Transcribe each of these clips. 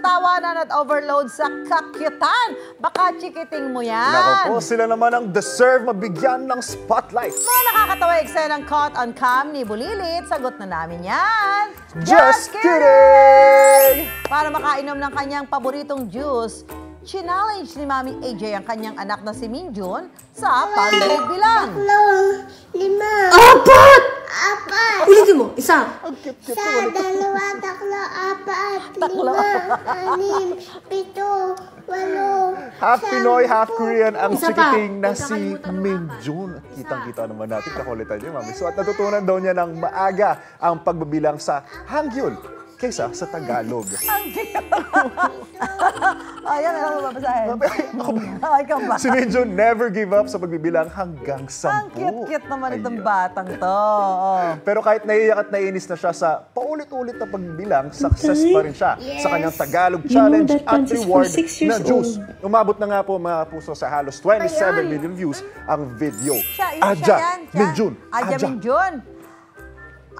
tawanan at overload sa kakyutan. Baka chikiting mo yan. Naku po, sila naman ang deserve mabigyan ng spotlight. Mga nakakatawa eksenang caught on cam ni Bulilit, sagot na namin yan. Just kidding! Para makainom ng kanyang paboritong juice, challenge ni Mami AJ ang kanyang anak na si Minjun sa pagbibilang. 5, 5. Apat! Apat. Ulitin mo, isa. Isa, 2, 4, 5, 6, 7, 8, Half Pinoy, half Korean ang Isa pa. chikiting na si Minjun. Kitang-kita naman natin, kakulitan niya, Mami. So at natutunan daw niya ng maaga ang pagbibilang sa Hangul kaysa sa Tagalog. Ayan, ano mo babasahin? Ikaw ba? Si Minjun never give up sa pagbibilang hanggang 10. Ang cute-cute naman itong Ayan. batang to. Oh. Pero kahit naiiyak at naiinis na siya sa paulit-ulit na pagbilang, success pa rin siya sa kanyang Tagalog Challenge that at Francis reward for 6 years na juice. old. Umabot na nga po mga puso sa halos 27 million views ang video. Siya yan. Minjun. Aja Minjun.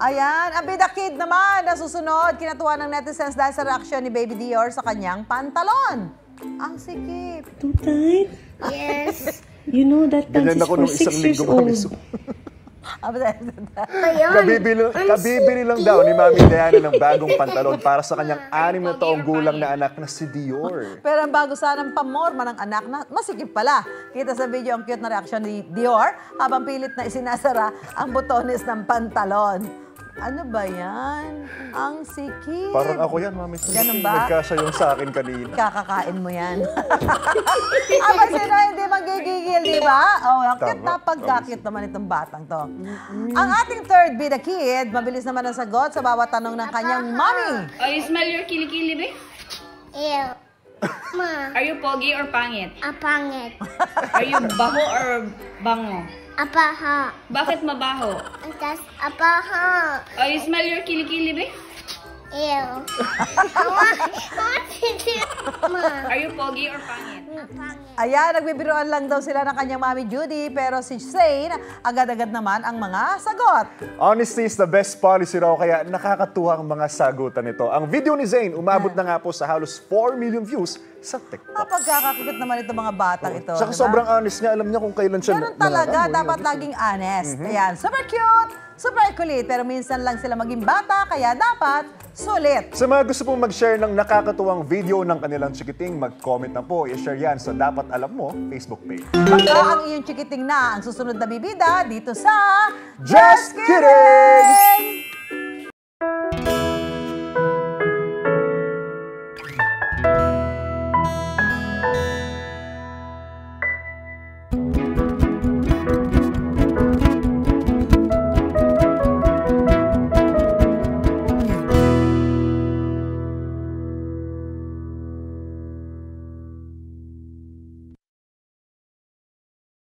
Ayan, ang Bida Kid naman na susunod. Kinatuwa ng netizens dahil sa reaksyon ni Baby Dior sa kanyang pantalon. Ang sikip. Too tight? Yes. You know that Ganyan Francis ako for nung 6 isang years linggo, old. Kabibili lang daw ni Mami Diana ng bagong pantalon para sa kanyang 6 na taong gulang na anak na si Dior. Pero ang bago sanang pamorma ng anak na masikip pala. Kita sa video ang cute na reaksyon ni Dior habang pilit na isinasara ang butones ng pantalon. Ano ba yan? Ang sikip. Parang ako yan, Mami. Ganun ba? Nagkasya yung sa akin kanina. Kakakain mo yan. Ako sila hindi magigigil, di ba? Oh, ang cute na pagkakit naman itong batang to. Ang ating third Bida Kid, mabilis naman ang sagot sa bawat tanong ng kanyang mommy. Oh, you smell your kilikili, be? Ew. Ma. Are you pogi or pangit? Apangit. Are you baho or bango? Apaha. Bakit mabaho? Antas apaha. Oh, you smell your kilikili, be? Ew. Ma. Are you pogi or pangit? Apangit. Ayan, nagbibiruan lang daw sila ng kanyang mami Judy, pero si Zane, agad-agad naman ang mga sagot. Honesty is the best policy raw, kaya nakakatuwa ang mga sagutan nito. Ang video ni Zane, umabot na nga po sa halos 4 million views sa TikTok. Pagkakakit naman itong mga batang ito. Saka diba? sobrang honest niya, alam niya kung kailan siya Ganun talaga, nangangamoy. dapat laging honest. Ayan, super cute, super kulit, pero minsan lang sila maging bata, kaya dapat sulit. Sa mga gusto pong mag-share ng nakakatuwang video ng kanilang chikiting, mag-comment na po, i-share yan sa Dapat Alam Mo Facebook page. Baka ang iyong chikiting na ang susunod na bibida dito sa Just Kidding!